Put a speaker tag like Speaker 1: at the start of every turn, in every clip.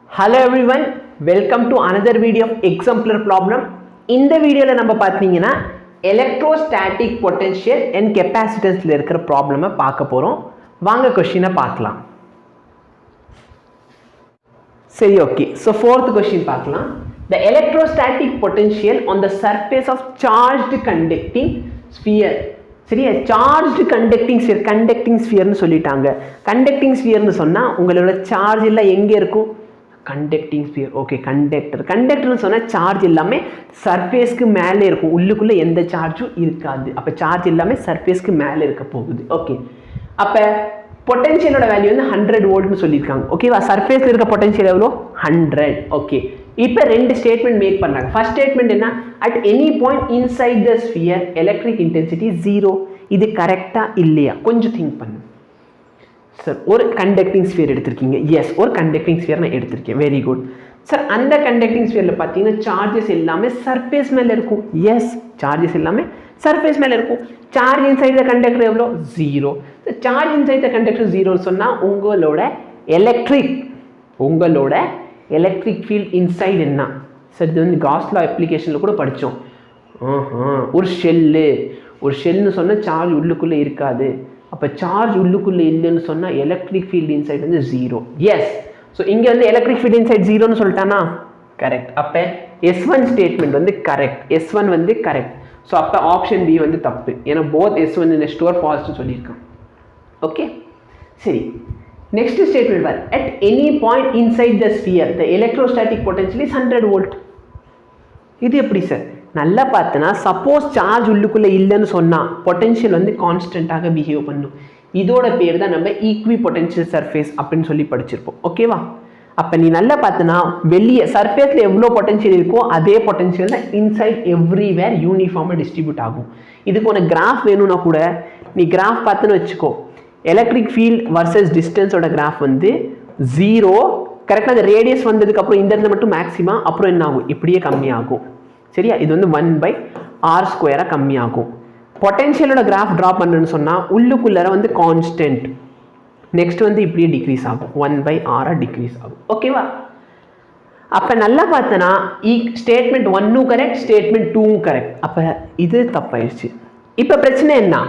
Speaker 1: Hello everyone, welcome to another video of exemplar problem. In the video la நம்ம பாத்தீங்கன்னா electrostatic potential and capacitance ல இருக்கிற problem பார்க்க போறோம். வாங்க क्वेश्चन பார்க்கலாம். சரி ஓகே. So fourth question பார்க்கலாம். The electrostatic potential on the surface of charged conducting sphere. சரியா, சார்ஜ்டு கண்டக்டிங் ஸ்பியர்னு சொல்லிட்டாங்க. கண்டக்டிங் ஸ்பியர்னு சொன்னால் உங்களோட சார்ஜ் எல்லாம் எங்கே இருக்கும்? Conducting sphere. ஓகே, கண்டக்டர்னு சொன்னால் சார்ஜ் எல்லாமே சர்ஃபேஸ்க்கு மேலே இருக்கும், உள்ளுக்குள்ளே எந்த சார்ஜும் இருக்காது. அப்போ சார்ஜ் எல்லாமே சர்ஃபேஸ்க்கு மேலே இருக்க போகுது. ஓகே, அப்போ பொட்டன்ஷியலோட வேல்யூ வந்து 100 வோல்ட்னு சொல்லியிருக்காங்க. ஓகேவா, சர்ஃபேஸில் இருக்க பொட்டன்ஷியல் எவ்வளோ? 100. ஓகே, இப்போ ரெண்டு ஸ்டேட்மெண்ட் மேக் பண்ணுறாங்க. ஃபர்ஸ்ட் ஸ்டேட்மெண்ட் என்ன? At any point inside the sphere electric intensity 0. இது கரெக்டாக இல்லையா? கொஞ்சம் திங்க் பண்ணு சார். ஒரு கண்டக்டிங் ஸ்பியர் எடுத்திருக்கீங்க. எஸ், ஒரு கண்டக்டிங் ஸ்பியர் நான் எடுத்திருக்கேன். Very good sir. அந்த கண்டக்டிங் ஸ்பியரில் பார்த்தீங்கன்னா சார்ஜஸ் எல்லாமே சர்ஃபேஸ் மேலே இருக்கும். எஸ், சார்ஜஸ் எல்லாமே சர்ஃபேஸ் மேலே இருக்கும். சார்ஜ் இன்சைட் த கண்டக்டர் எவ்வளோ? 0. சார்ஜ் இன்சைட் த கண்டக்டர் 0ன்னு சொன்னால் உங்களோட எலக்ட்ரிக் ஃபீல்ட் இன்சைட் என்ன சார்? இது வந்து காஸ் லா அப்ளிகேஷனில் கூட படித்தோம். ஒரு ஷெல்னு சொன்னால் சார்ஜ் உள்ளுக்குள்ளே இருக்காது. அப்போ சார்ஜ் உள்ளுக்குள்ளே இல்லைன்னு சொன்னால் எலக்ட்ரிக் ஃபீல்டு இன்சைட் வந்து 0. எஸ், ஸோ இங்கே வந்து எலக்ட்ரிக் ஃபீல்டு இன்சைட் 0ன்னு சொல்லிட்டானா? கரெக்ட். அப்போ S1 ஸ்டேட்மெண்ட் வந்து கரெக்ட். S1 வந்து கரெக்ட். ஸோ அப்போ ஆப்ஷன் பி வந்து தப்பு. ஏன்னா both S1 and S2 R ஃபால்ஸ்னு சொல்லியிருக்கான். ஓகே, சரி. நெக்ஸ்ட் ஸ்டேட்மெண்ட் பார். At any point inside the sphere the electrostatic potential is 100 volt. இது எப்படி சார்? நல்லா பார்த்தனா, சப்போஸ் சார்ஜ் உள்ளுக்குள்ளே இல்லைன்னு சொன்னால் பொட்டன்ஷியல் வந்து கான்ஸ்டண்ட்டாக பிஹேவ் பண்ணும். இதோட பேர் தான் நம்ம ஈக்வி பொட்டன்ஷியல் சர்ஃபேஸ் அப்படின்னு சொல்லி படிச்சிருப்போம். ஓகேவா? அப்போ நீ நல்லா பார்த்தனா, வெளியே சர்ஃபேஸில் எவ்வளோ பொட்டன்ஷியல் இருக்கோ அதே பொட்டன்ஷியல் தான் இன்சைட் எவ்ரிவேர் யூனிஃபார்மாக டிஸ்ட்ரிபியூட் ஆகும். இதுக்கு ஒரு கிராஃப் வேணும்னா கூட நீ கிராஃப் பார்த்துன்னு வச்சுக்கோ. எலக்ட்ரிக் ஃபீல்ட் வர்சஸ் டிஸ்டன்ஸோட கிராஃப் வந்து 0. கரெக்டாக அந்த ரேடியஸ் வந்ததுக்கப்புறம் இந்த இடத்துல மட்டும் மேக்ஸிமம், அப்புறம் என்ன ஆகும்? இப்படியே கம்மியாகும். சரியா? இது வந்து 1/r² கம்மியாகும். பொட்டன்ஷியலோட கிராஃப் ட்ரா பண்ணுன்னு சொன்னால் உள்ளுக்குள்ளார வந்து கான்ஸ்டன்ட். நெக்ஸ்ட் வந்து இப்படியே டிக்ரீஸ் ஆகும், 1/r டிக்ரீஸ் ஆகும். ஓகேவா? அப்போ நல்லா பார்த்தனா ஸ்டேட்மெண்ட் 1ம் கரெக்ட், ஸ்டேட்மெண்ட் 2ம் கரெக்ட். அப்போ இது தப்பாயிடுச்சு. இப்போ பிரச்சனை என்ன?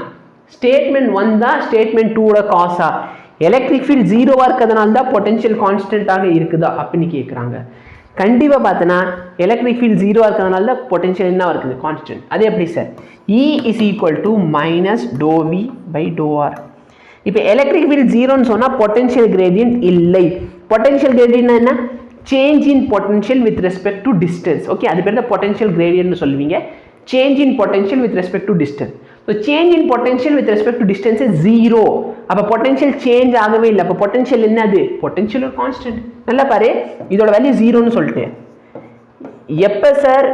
Speaker 1: ஸ்டேட்மெண்ட் 1 தான் ஸ்டேட்மெண்ட் 2ஓட காசா? எலக்ட்ரிக் ஃபீல்ட் 0வாக இருக்கிறதுனால தான் பொட்டன்ஷியல் கான்ஸ்டன்ட்டாக இருக்குதா அப்படின்னு கேட்குறாங்க. கண்டிப்பாக பார்த்தனா எலக்ட்ரிக் ஃபீல்ட் 0வாக இருக்கிறதுனால தான் பொட்டன்ஷியல் என்ன இருக்குது? கான்ஸ்டன்ட். அது எப்படி sir? E is equal to minus ∂V/∂R. இப்போ எலக்ட்ரிக் ஃபீல்ட் 0ன்னு சொன்னால் பொட்டன்ஷியல் கிரேடியன்ட் இல்லை. பொட்டன்ஷியல் கிரேடியன்ட் என்ன? Change in potential with respect to distance. Okay, அது பேர் தான் பொட்டன்ஷியல் கிரேடியன்ட்னு சொல்லுவீங்க. Change in potential with respect to distance. So change in potential with respect to distance 0. அப்போ potential change ஆகவே இல்லை. அப்போ பொட்டன்ஷியல் என்னது? பொட்டன்ஷியல் ஒரு கான்ஸ்டன்ட். நல்லா பாரு, இதோட வேல்யூ 0ன்னு சொல்லிட்டேன். எப்போ சார்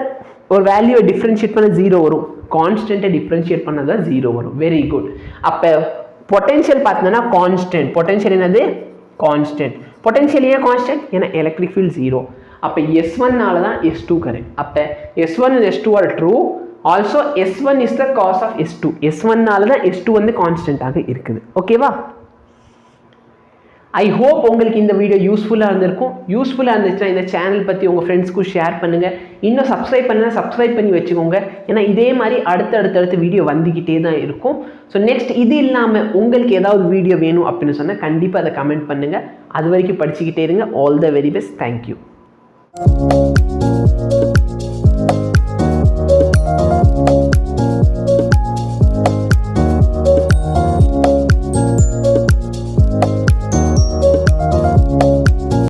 Speaker 1: ஒரு வேல்யூவை டிஃப்ரென்ஷியேட் பண்ண 0 வரும்? கான்ஸ்டன்ட்டை டிஃப்ரென்ஷியேட் பண்ணதான் 0 வரும். Very good. அப்போ பொட்டன்ஷியல் பார்த்தோன்னா கான்ஸ்டன்ட். பொட்டன்ஷியல் என்னது? கான்ஸ்டன்ட். பொட்டன்ஷியல் ஏன் கான்ஸ்டன்ட்? ஏன்னா எலக்ட்ரிக் ஃபீல்ட் 0. அப்போ S1னால தான் S2 கரெக்ட். அப்போ S1 and S2 are true. Also S1 is the cause of S2. S1னால தான் S2 வந்து கான்ஸ்டன்ட்டாக இருக்குது. ஓகேவா? ஐ ஹோப் உங்களுக்கு இந்த வீடியோ யூஸ்ஃபுல்லாக இருந்திருக்கும். யூஸ்ஃபுல்லாக இருந்துச்சுன்னா இந்த சேனல் பற்றி உங்கள் ஃப்ரெண்ட்ஸ்க்கும் ஷேர் பண்ணுங்கள். இன்னும் சப்ஸ்கிரைப் பண்ணுங்கள், சப்ஸ்கிரைப் பண்ணி வச்சுக்கோங்க. ஏன்னா இதே மாதிரி அடுத்தடுத்து வீடியோ வந்துக்கிட்டே தான் இருக்கும். ஸோ நெக்ஸ்ட் இது இல்லாமல் உங்களுக்கு ஏதாவது வீடியோ வேணும் அப்படின்னு சொன்னால் கண்டிப்பாக அதை கமெண்ட் பண்ணுங்கள். அது வரைக்கும் படிச்சுக்கிட்டே இருங்க. All the very best. Thank you.